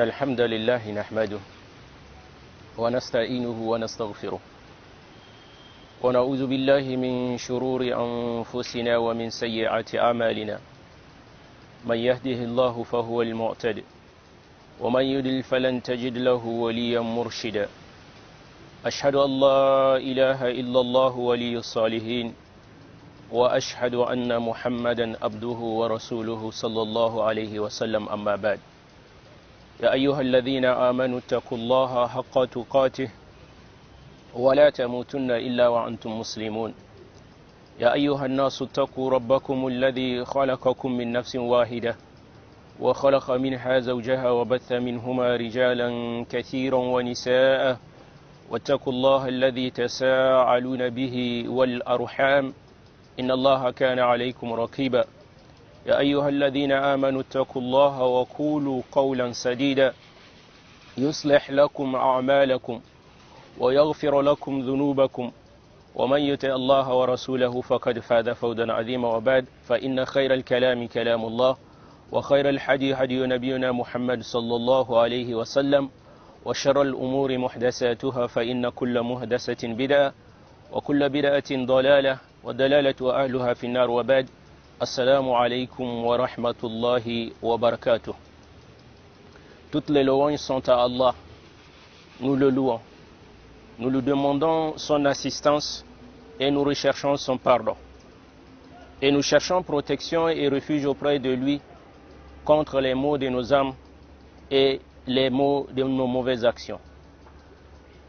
إن الحمد لله نحمده ونستعينه ونستغفره ونعوذ بالله من شرور أنفسنا ومن سيئات أعمالنا من يهده الله فهو المعتد ومن يضلل فلن تجد له وليا مرشدا أشهد أن لا إله إلا الله ولي الصالحين وأشهد أن محمدا عبده ورسوله صلى الله عليه وسلم أما بعد يا أيها الذين آمنوا اتقوا الله حق تقاته ولا تموتن إلا وأنتم مسلمون يا أيها الناس اتقوا ربكم الذي خلقكم من نفس واحدة وخلق منها زوجها وبث منهما رجالا كثيرا ونساء واتقوا الله الذي تساءلون به والأرحام إن الله كان عليكم رقيبا يا أيها الذين آمنوا اتقوا الله وقولوا قولا سديدا يصلح لكم أعمالكم ويغفر لكم ذنوبكم ومن يطع الله ورسوله فقد فاز فوزا عظيما وبعد فإن خير الكلام كلام الله وخير الحديث هدي نبينا محمد صلى الله عليه وسلم وشر الأمور محدثاتها فإن كل محدثة بدعة وكل بدعة ضلالة ودلالة أهلها في النار وبعد Assalamu alaikum wa rahmatullahi wa barakatuh. Toutes les louanges sont à Allah. Nous le louons. Nous lui demandons son assistance et nous recherchons son pardon. Et nous cherchons protection et refuge auprès de lui contre les maux de nos âmes et les maux de nos mauvaises actions.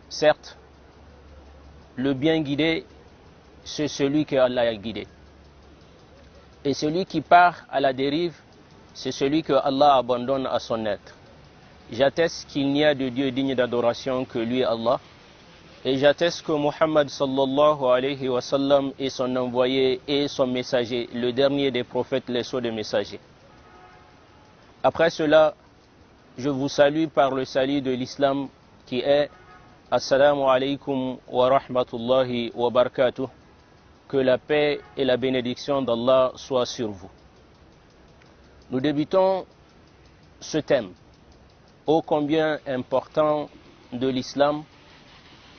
Certes, le bien guidé, c'est celui que Allah a guidé. Et celui qui part à la dérive, c'est celui que Allah abandonne à son être. J'atteste qu'il n'y a de Dieu digne d'adoration que lui, Allah. Et j'atteste que Muhammad sallallahu alayhi wa sallam est son envoyé et son messager, le dernier des prophètes, les sceaux des messagers. Après cela, je vous salue par le salut de l'islam qui est Assalamu alaikum wa rahmatullahi wa barakatuh. Que la paix et la bénédiction d'Allah soient sur vous. Nous débutons ce thème, ô combien important de l'islam,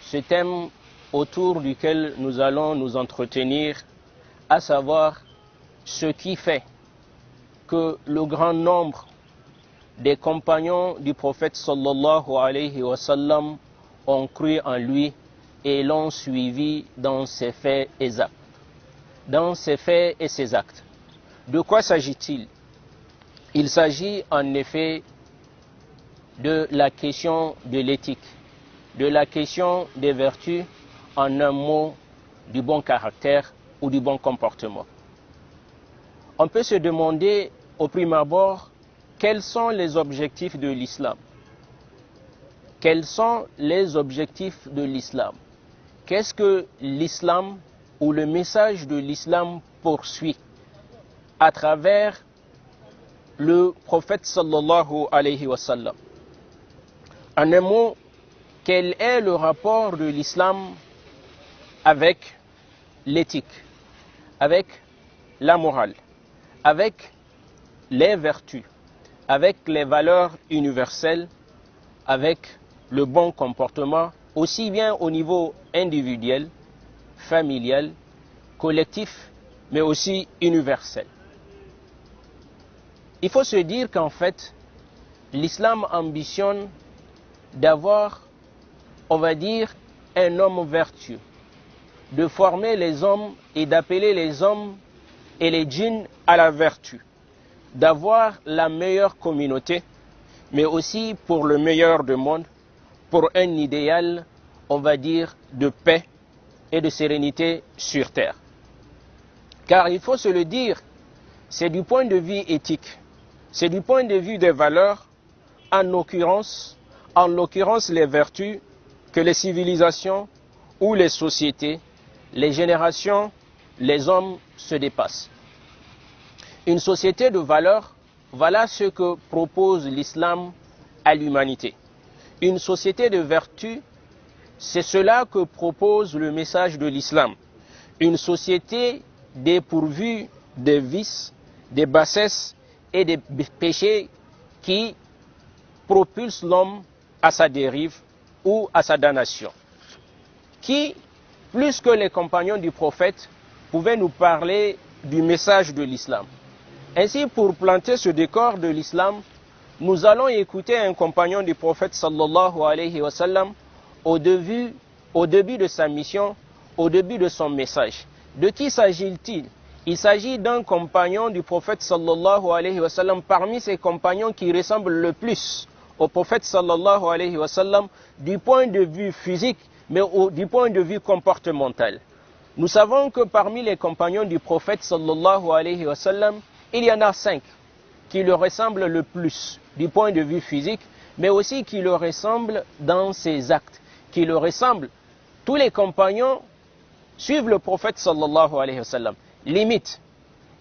ce thème autour duquel nous allons nous entretenir, à savoir ce qui fait que le grand nombre des compagnons du prophète sallallahu alayhi wa sallam ont cru en lui et l'ont suivi dans ses faits et actes. Dans ses faits et ses actes. De quoi s'agit-il? Il s'agit en effet de la question de l'éthique, de la question des vertus, en un mot, du bon caractère ou du bon comportement. On peut se demander au prime abord quels sont les objectifs de l'islam. Quels sont les objectifs de l'islam? Qu'est-ce que l'islam ou le message de l'islam poursuit à travers le prophète sallallahu alayhi wa sallam? En un mot, quel est le rapport de l'islam avec l'éthique, avec la morale, avec les vertus, avec les valeurs universelles, avec le bon comportement, aussi bien au niveau individuel, familial, collectif, mais aussi universel. Il faut se dire qu'en fait, l'islam ambitionne d'avoir, on va dire, un homme vertueux, de former les hommes et d'appeler les hommes et les djinns à la vertu, d'avoir la meilleure communauté, mais aussi pour le meilleur du monde, pour un idéal, on va dire, de paix et de sérénité sur terre. Car il faut se le dire, c'est du point de vue éthique, c'est du point de vue des valeurs, en l'occurrence les vertus, que les civilisations ou les sociétés, les générations, les hommes se dépassent. Une société de valeurs, voilà ce que propose l'islam à l'humanité. Une société de vertus, c'est cela que propose le message de l'islam. Une société dépourvue de vices, de bassesses et des péchés qui propulse l'homme à sa dérive ou à sa damnation. Qui, plus que les compagnons du prophète, pouvait nous parler du message de l'islam. Ainsi, pour planter ce décor de l'islam, nous allons écouter un compagnon du prophète sallallahu alayhi wa sallam au début de sa mission, au début de son message. De qui s'agit-il? Il s'agit d'un compagnon du prophète sallallahu alayhi wa sallam parmi ses compagnons qui ressemblent le plus au prophète sallallahu alayhi wa sallam du point de vue physique, mais du point de vue comportemental. Nous savons que parmi les compagnons du prophète sallallahu alayhi wa sallam, il y en a 5 qui le ressemblent le plus du point de vue physique, mais aussi qui le ressemblent dans ses actes, qui le ressemblent. Tous les compagnons suivent le prophète sallallahu alayhi wa sallam. Limite,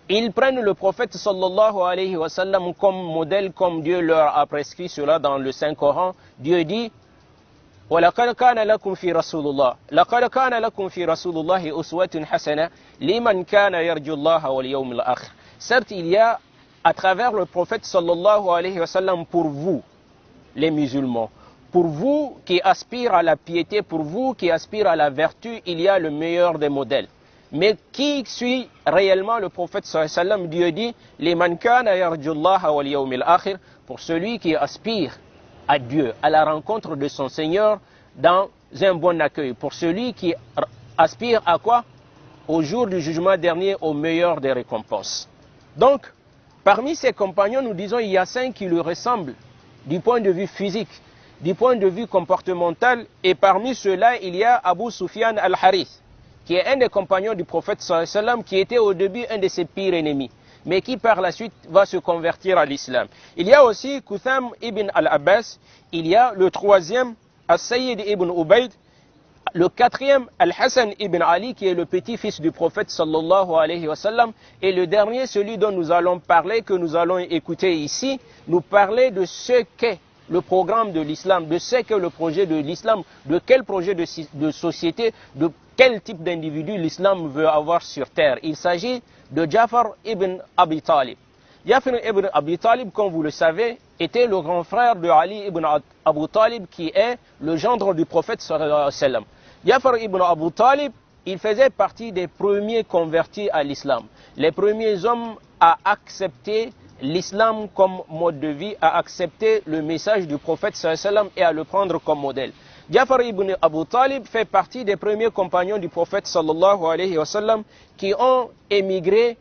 ils prennent le prophète sallallahu alayhi wa sallam comme modèle, comme Dieu leur a prescrit cela dans le Saint-Coran. Dieu dit وَلَقَدْ كَانَ لَكُمْ فِي رَسُولِ اللَّهِ لَقَدْ كَانَ لَكُمْ فِي رَسُولِ اللَّهِ أُسْوَةٌ حَسَنَةٌ لِمَنْ كَانَ يَرْجُو اللَّهَ وَالْيَوْمَ الْآخِرَ. Certes, il y a à travers le prophète sallallahu alayhi wa sallam pour vous, les musulmans, pour vous qui aspirent à la piété, pour vous qui aspirent à la vertu, il y a le meilleur des modèles. Mais qui suit réellement le prophète sallallahu alayhi wa sallam? Dieu dit لِمَنْ كَانَ يَرْجُو اللَّهَ وَالْيَوْمَ الْآخِرَ, pour celui qui aspire à Dieu, à la rencontre de son Seigneur dans un bon accueil. Pour celui qui aspire à quoi? Au jour du jugement dernier, au meilleur des récompenses. Donc, parmi ses compagnons, nous disons il y a 5 qui lui ressemblent du point de vue physique, du point de vue comportemental, et parmi ceux-là, il y a Abu Sufyan al-Harith, qui est un des compagnons du prophète sallallahu alayhi wa sallam, qui était au début un de ses pires ennemis, mais qui par la suite va se convertir à l'islam. Il y a aussi Kutham ibn al-Abbas, il y a le 3e, As-Sayyid ibn Ubayd, le 4e, Al-Hassan ibn Ali, qui est le petit-fils du prophète sallallahu alayhi wa sallam, et le dernier, celui dont nous allons parler, que nous allons écouter ici, nous parler de ce qu'est le programme de l'islam, de ce qu'est le projet de l'islam, de quel projet de société, de quel type d'individu l'islam veut avoir sur terre. Il s'agit de Ja'far ibn Abi Talib. Ja'far ibn Abi Talib, comme vous le savez, était le grand frère de Ali ibn Abu Talib, qui est le gendre du prophète sallallahu alayhi wa sallam. Ja'far ibn Abu Talib, il faisait partie des premiers convertis à l'islam, les premiers hommes à accepter l'islam comme mode de vie, à accepter le message du prophète sallallahu alayhi wa sallam et à le prendre comme modèle. Ja'far ibn Abu Talib fait partie des premiers compagnons du prophète sallallahu alayhi wa sallam qui ont émigré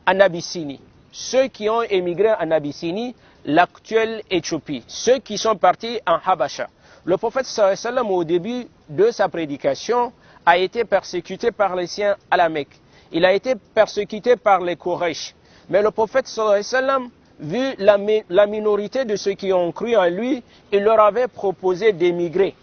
en Abyssinie. Ceux qui ont émigré en Abyssinie, l'actuelle Éthiopie, ceux qui sont partis en Habasha. Le prophète sallallahu alayhi wa sallam, au début de sa prédication, a été persécuté par les siens à la Mecque. Il a été persécuté par les Quraysh. Mais le prophète sallallahu alayhi wa sallam, vu la minorité de ceux qui ont cru en lui, il leur avait proposé d'émigrer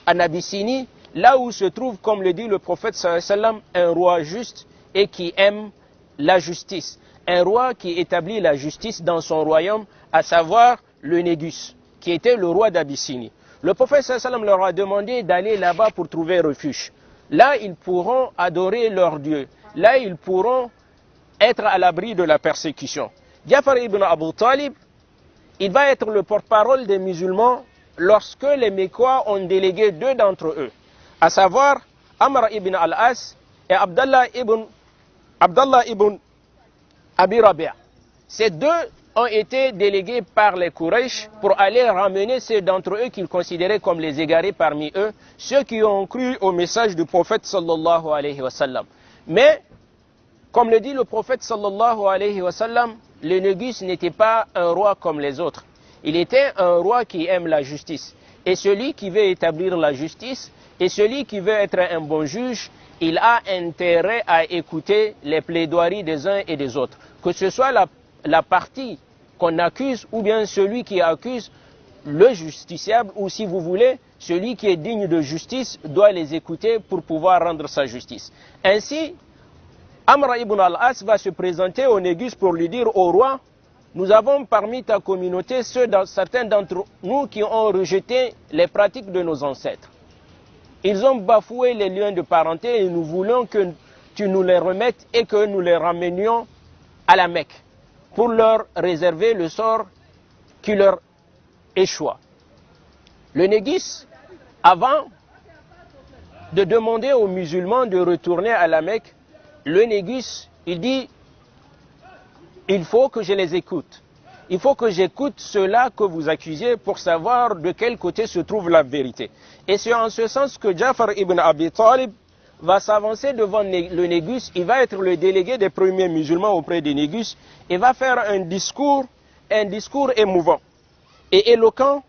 en Abyssinie, là où se trouve, comme le dit le prophète sallallahu alayhi wa sallam, un roi juste et qui aime la justice. Un roi qui établit la justice dans son royaume, à savoir le Négus, qui était le roi d'Abyssinie. Le prophète sallallahu alayhi wa sallam leur a demandé d'aller là-bas pour trouver refuge. Là, ils pourront adorer leur Dieu. Là, ils pourront être à l'abri de la persécution. Ja'far ibn Abu Talib, il va être le porte-parole des musulmans lorsque les Mécois ont délégué 2 d'entre eux, à savoir Amr ibn al-As et Abdallah ibn Abi Rabi'a. Ces 2 ont été délégués par les Quraysh pour aller ramener ceux d'entre eux qu'ils considéraient comme les égarés parmi eux, ceux qui ont cru au message du prophète sallallahu alayhi wa sallam. Mais, comme le dit le prophète sallallahu alayhi wa sallam, le Négus n'était pas un roi comme les autres. Il était un roi qui aime la justice. Et celui qui veut établir la justice, et celui qui veut être un bon juge, il a intérêt à écouter les plaidoiries des uns et des autres. Que ce soit la partie qu'on accuse ou bien celui qui accuse, le justiciable, ou si vous voulez, celui qui est digne de justice doit les écouter pour pouvoir rendre sa justice. Ainsi, Amr ibn al-As va se présenter au Négus pour lui dire au roi: nous avons parmi ta communauté certains d'entre nous qui ont rejeté les pratiques de nos ancêtres. Ils ont bafoué les liens de parenté et nous voulons que tu nous les remettes et que nous les ramenions à la Mecque pour leur réserver le sort qui leur échoua. Le Négus, avant de demander aux musulmans de retourner à la Mecque, le Négus, il dit, il faut que je les écoute. Il faut que j'écoute ceux-là que vous accusez pour savoir de quel côté se trouve la vérité. Et c'est en ce sens que Ja'far ibn Abi Talib va s'avancer devant le Négus. Il va être le délégué des premiers musulmans auprès des Négus et va faire un discours émouvant et éloquent,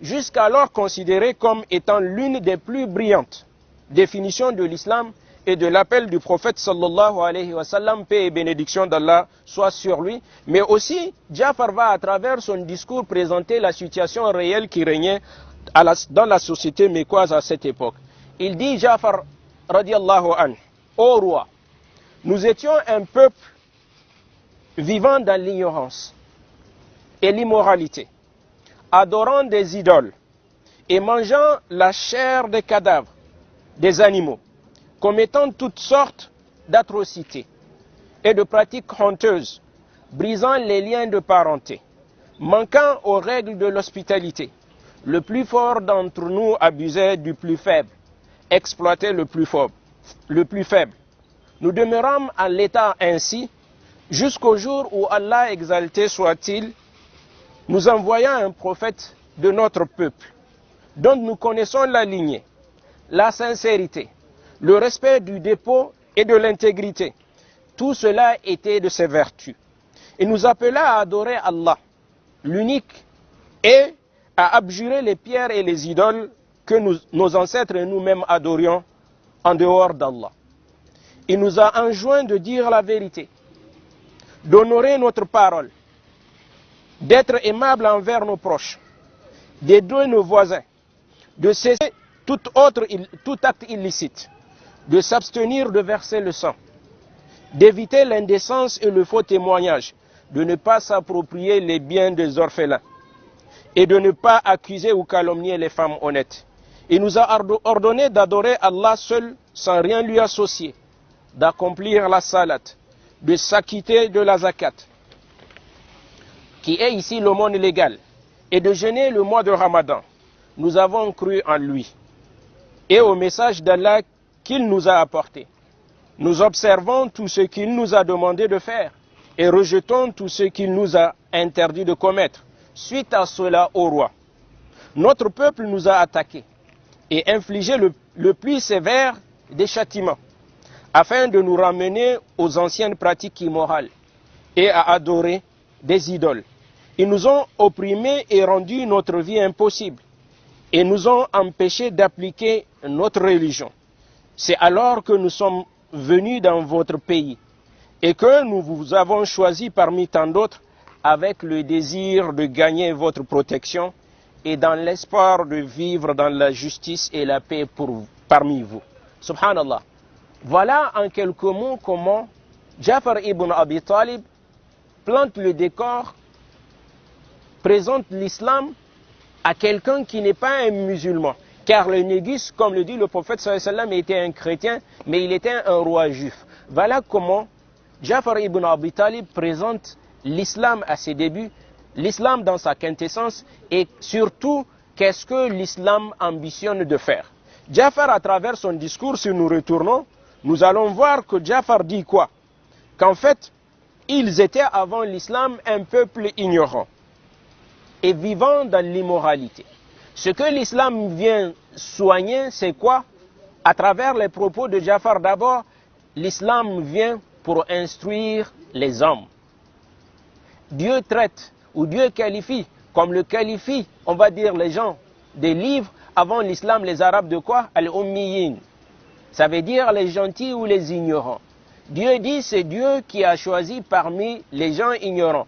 jusqu'alors considéré comme étant l'une des plus brillantes définitions de l'islam et de l'appel du prophète sallallahu alayhi wa sallam, paix et bénédiction d'Allah soit sur lui. Mais aussi, Ja'far va à travers son discours présenter la situation réelle qui régnait dans la société mécoise à cette époque. Il dit, Ja'far radiallahu anhu, ô roi, nous étions un peuple vivant dans l'ignorance et l'immoralité, adorant des idoles et mangeant la chair des cadavres des animaux, commettant toutes sortes d'atrocités et de pratiques honteuses, brisant les liens de parenté, manquant aux règles de l'hospitalité. Le plus fort d'entre nous abusait du plus faible, exploitait le plus faible. Nous demeurâmes en l'état ainsi jusqu'au jour où Allah, exalté soit-il, nous envoya un prophète de notre peuple, dont nous connaissons la lignée, la sincérité, le respect du dépôt et de l'intégrité. Tout cela était de ses vertus. Il nous appela à adorer Allah, l'unique, et à abjurer les pierres et les idoles que nos ancêtres et nous-mêmes adorions en dehors d'Allah. Il nous a enjoint de dire la vérité, d'honorer notre parole, d'être aimable envers nos proches, d'aider nos voisins, de cesser tout acte illicite, de s'abstenir de verser le sang, d'éviter l'indécence et le faux témoignage, de ne pas s'approprier les biens des orphelins et de ne pas accuser ou calomnier les femmes honnêtes. Il nous a ordonné d'adorer Allah seul sans rien lui associer, d'accomplir la salat, de s'acquitter de la zakat, qui est ici le monde légal, et de jeûner le mois de Ramadan. Nous avons cru en lui et au message d'Allah qu'il nous a apporté. Nous observons tout ce qu'il nous a demandé de faire et rejetons tout ce qu'il nous a interdit de commettre. Suite à cela, ô roi, notre peuple nous a attaqués et infligé le plus sévère des châtiments, afin de nous ramener aux anciennes pratiques immorales et à adorer des idoles. Ils nous ont opprimés et rendu notre vie impossible et nous ont empêchés d'appliquer notre religion. C'est alors que nous sommes venus dans votre pays et que nous vous avons choisi parmi tant d'autres avec le désir de gagner votre protection et dans l'espoir de vivre dans la justice et la paix parmi vous. Subhanallah. Voilà en quelques mots comment Ja'far ibn Abi Talib plante le décor, présente l'islam à quelqu'un qui n'est pas un musulman. Car le Négus, comme le dit le prophète sallallahu alayhi wa sallam, était un chrétien, mais il était un roi juif. Voilà comment Ja'far ibn Abi Talib présente l'islam à ses débuts, l'islam dans sa quintessence et surtout qu'est-ce que l'islam ambitionne de faire. Ja'far, à travers son discours, si nous retournons, nous allons voir que Ja'far dit quoi? Qu'en fait, ils étaient avant l'islam un peuple ignorant et vivant dans l'immoralité. Ce que l'islam vient soigner, c'est quoi? À travers les propos de Ja'far, d'abord, l'islam vient pour instruire les hommes. Dieu traite ou Dieu qualifie, comme le qualifie, on va dire, les gens des livres avant l'islam, les Arabes de quoi? Al-Ummiyin. Ça veut dire les gentils ou les ignorants. Dieu dit c'est Dieu qui a choisi parmi les gens ignorants.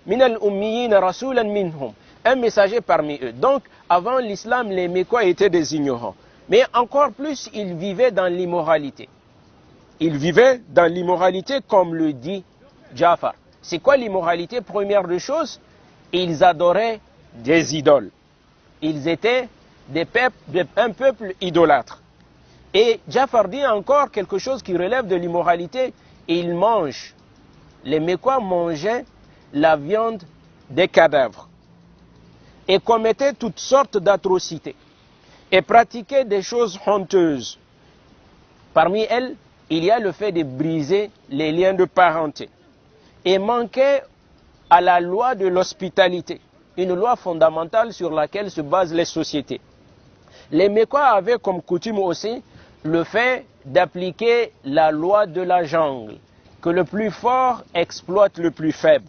Min al-Ummiyin rasulan minhum. Un messager parmi eux. Donc, avant l'islam, les Mécois étaient des ignorants. Mais encore plus, ils vivaient dans l'immoralité. Ils vivaient dans l'immoralité comme le dit Ja'far. C'est quoi l'immoralité? Première des choses, ils adoraient des idoles. Ils étaient un peuple idolâtre. Et Ja'far dit encore quelque chose qui relève de l'immoralité. Ils mangent. Les Mécois mangeaient la viande des cadavres. et commettaient toutes sortes d'atrocités et pratiquaient des choses honteuses. Parmi elles, il y a le fait de briser les liens de parenté et manquaient à la loi de l'hospitalité, une loi fondamentale sur laquelle se basent les sociétés. Les Mécois avaient comme coutume aussi le fait d'appliquer la loi de la jungle, que le plus fort exploite le plus faible.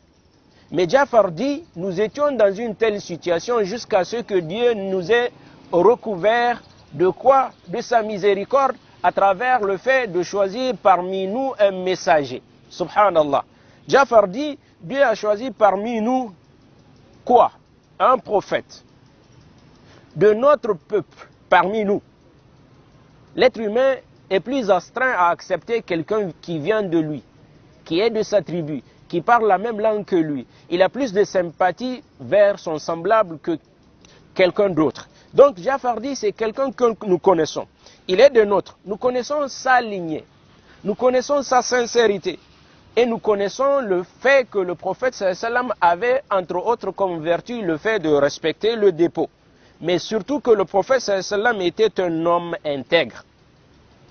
Mais Jafar dit, nous étions dans une telle situation jusqu'à ce que Dieu nous ait recouvert de quoi? De sa miséricorde à travers le fait de choisir parmi nous un messager. Subhanallah. Jafar dit, Dieu a choisi parmi nous quoi? Un prophète. De notre peuple, parmi nous. L'être humain est plus astreint à accepter quelqu'un qui vient de lui, qui est de sa tribu, qui parle la même langue que lui. Il a plus de sympathie vers son semblable que quelqu'un d'autre. Donc Jafar dit, c'est quelqu'un que nous connaissons. Il est de nôtre. Nous connaissons sa lignée. Nous connaissons sa sincérité. Et nous connaissons le fait que le prophète sallam avait, entre autres comme vertu, le fait de respecter le dépôt. Mais surtout que le prophète sallam était un homme intègre.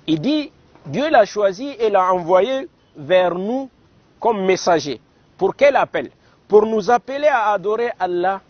Il dit, Dieu l'a choisi et l'a envoyé vers nous comme messager. Pour quel appel? Pour nous appeler à adorer Allah,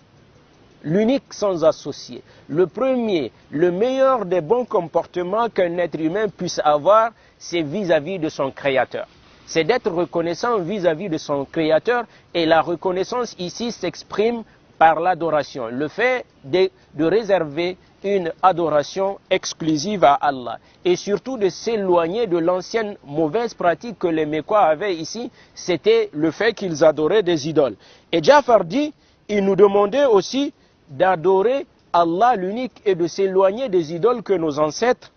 l'unique sans associé. Le premier, le meilleur des bons comportements qu'un être humain puisse avoir, c'est vis-à-vis de son Créateur. C'est d'être reconnaissant vis-à-vis de son Créateur, et la reconnaissance ici s'exprime par l'adoration. Le fait de réserver une adoration exclusive à Allah et surtout de s'éloigner de l'ancienne mauvaise pratique que les Mécois avaient ici, c'était le fait qu'ils adoraient des idoles. Et Jafar dit, il nous demandait aussi d'adorer Allah l'unique et de s'éloigner des idoles que nos ancêtres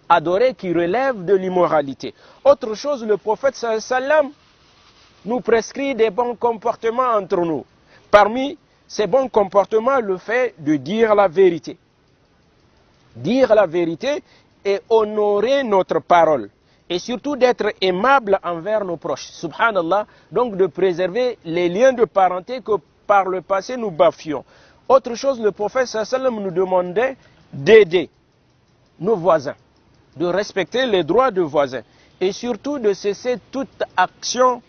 adoraient qui relèvent de l'immoralité. Autre chose, le prophète sallam nous prescrit des bons comportements entre nous. Parmi ces bons comportements, le fait de dire la vérité. Dire la vérité et honorer notre parole. Et surtout d'être aimable envers nos proches. Subhanallah, donc de préserver les liens de parenté que par le passé nous bafions. Autre chose, le prophète sallam nous demandait d'aider nos voisins, de respecter les droits de voisins et surtout de cesser toute action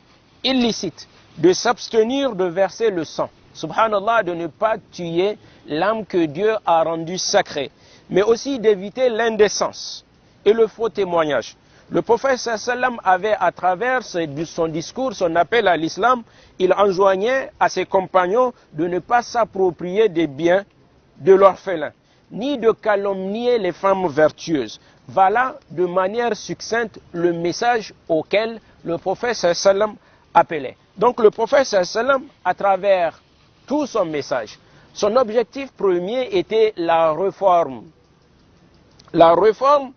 illicite, de s'abstenir de verser le sang. Subhanallah, de ne pas tuer l'âme que Dieu a rendue sacrée, mais aussi d'éviter l'indécence et le faux témoignage. Le prophète sallam avait, à travers son discours, son appel à l'islam, il enjoignait à ses compagnons de ne pas s'approprier des biens de l'orphelin, ni de calomnier les femmes vertueuses. Voilà de manière succincte le message auquel le prophète sallam appelait. Donc le prophète sallam, à travers tout son message, son objectif premier était la réforme. La réforme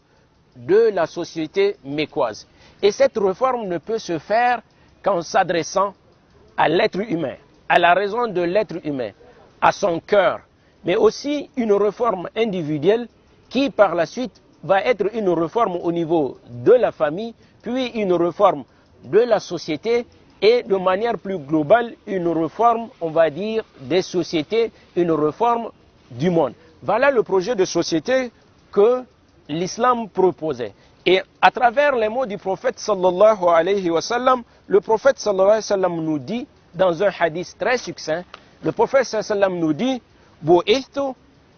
de la société mécoise. Et cette réforme ne peut se faire qu'en s'adressant à l'être humain, à la raison de l'être humain, à son cœur, mais aussi une réforme individuelle qui par la suite va être une réforme au niveau de la famille, puis une réforme de la société et de manière plus globale une réforme, on va dire, des sociétés, une réforme du monde. Voilà le projet de société que l'islam proposait. Et à travers les mots du prophète sallallahu alayhi wa sallam, le prophète sallallahu alayhi wa sallam nous dit, dans un hadith très succinct, le prophète sallallahu alayhi wa sallam nous dit, « Bu'ithtu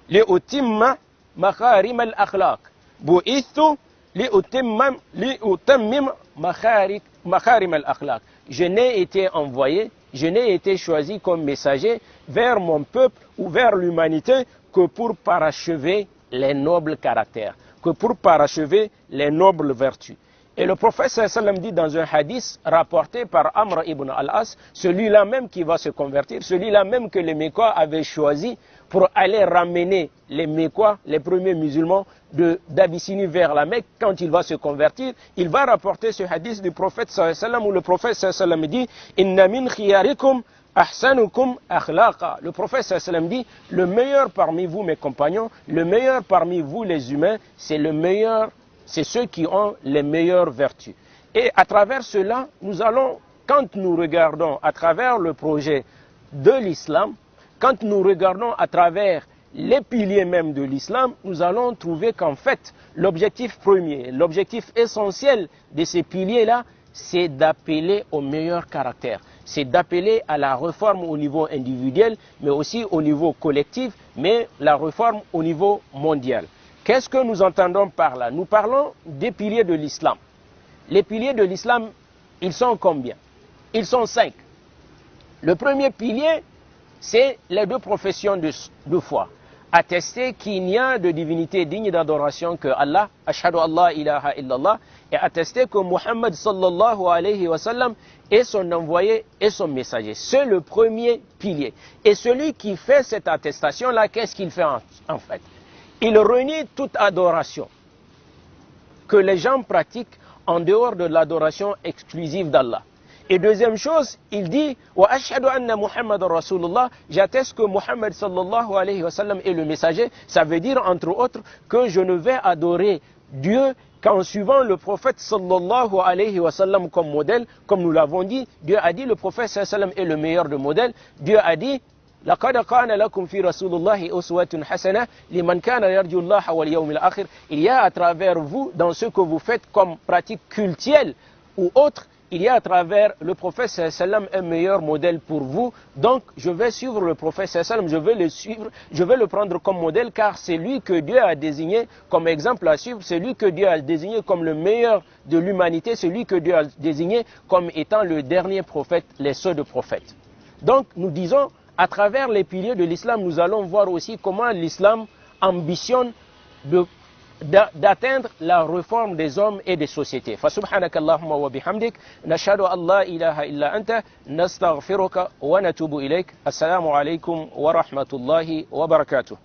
li'utimma makharim al-akhlaq » Bu'ithtu li'utammim makharim al-akhlaq. Je n'ai été envoyé, je n'ai été choisi comme messager vers mon peuple ou vers l'humanité que pour parachever les nobles caractères, que pour parachever les nobles vertus. Et le prophète sallam dit dans un hadith rapporté par Amr ibn al-As, celui-là même qui va se convertir, celui-là même que les Mécois avaient choisi pour aller ramener les Mécois, les premiers musulmans d'Abyssinie vers la Mecque, quand il va se convertir, il va rapporter ce hadith du prophète sallam où le prophète sallam dit « Inna min khiyarikum ahsanukum akhlaqa » Le prophète sallam dit « Le meilleur parmi vous, mes compagnons, le meilleur parmi vous, les humains, c'est le meilleur, c'est ceux qui ont les meilleures vertus. » Et à travers cela, nous allons, quand nous regardons à travers le projet de l'islam, quand nous regardons à travers les piliers même de l'islam, nous allons trouver qu'en fait, l'objectif premier, l'objectif essentiel de ces piliers-là, c'est d'appeler au meilleur caractère. C'est d'appeler à la réforme au niveau individuel, mais aussi au niveau collectif, mais la réforme au niveau mondial. Qu'est-ce que nous entendons par là? Nous parlons des piliers de l'islam. Les piliers de l'islam, ils sont combien? Ils sont 5. Le premier pilier, c'est les 2 professions de foi. Attester qu'il n'y a de divinité digne d'adoration que Allah, ashhadu Allah ilaha illallah, et attester que Muhammad sallallahu alayhi wa sallam est son envoyé et son messager. C'est le premier pilier. Et celui qui fait cette attestation-là, qu'est-ce qu'il fait en fait? Il renie toute adoration que les gens pratiquent en dehors de l'adoration exclusive d'Allah. Et deuxième chose, il dit wa ashhadu anna Muhammad rasulullah, j'atteste que Muhammad sallallahu alayhi wa sallam est le messager. Ça veut dire entre autres que je ne vais adorer Dieu qu'en suivant le prophète sallallahu alayhi wa sallam comme modèle. Comme nous l'avons dit, Dieu a dit le prophète sallallahu alayhi wa sallam est le meilleur de modèles. Dieu a dit لقد كان لكم في رسول الله أسوة حسنة لمن كان يرجو الله واليوم الآخر. Il y a à travers vous, dans ce que vous faites comme pratique cultuelle ou autre, il y a à travers le prophète sallam un meilleur modèle pour vous. Donc je vais suivre le prophète sallam, je vais le suivre, je vais le prendre comme modèle, car c'est lui que Dieu a désigné comme exemple à suivre, c'est lui que Dieu a désigné comme le meilleur de l'humanité, c'est lui que Dieu a désigné comme étant le dernier prophète, les sceaux de prophètes. Donc nous disons, à travers les piliers de l'islam, nous allons voir aussi comment l'islam ambitionne d'atteindre la réforme des hommes et des sociétés. فسبحانك اللهم وبحمدك نشهد أن لا إله إلا أنت نستغفرك ونتوب إليك. السلام عليكم ورحمة الله وبركاته.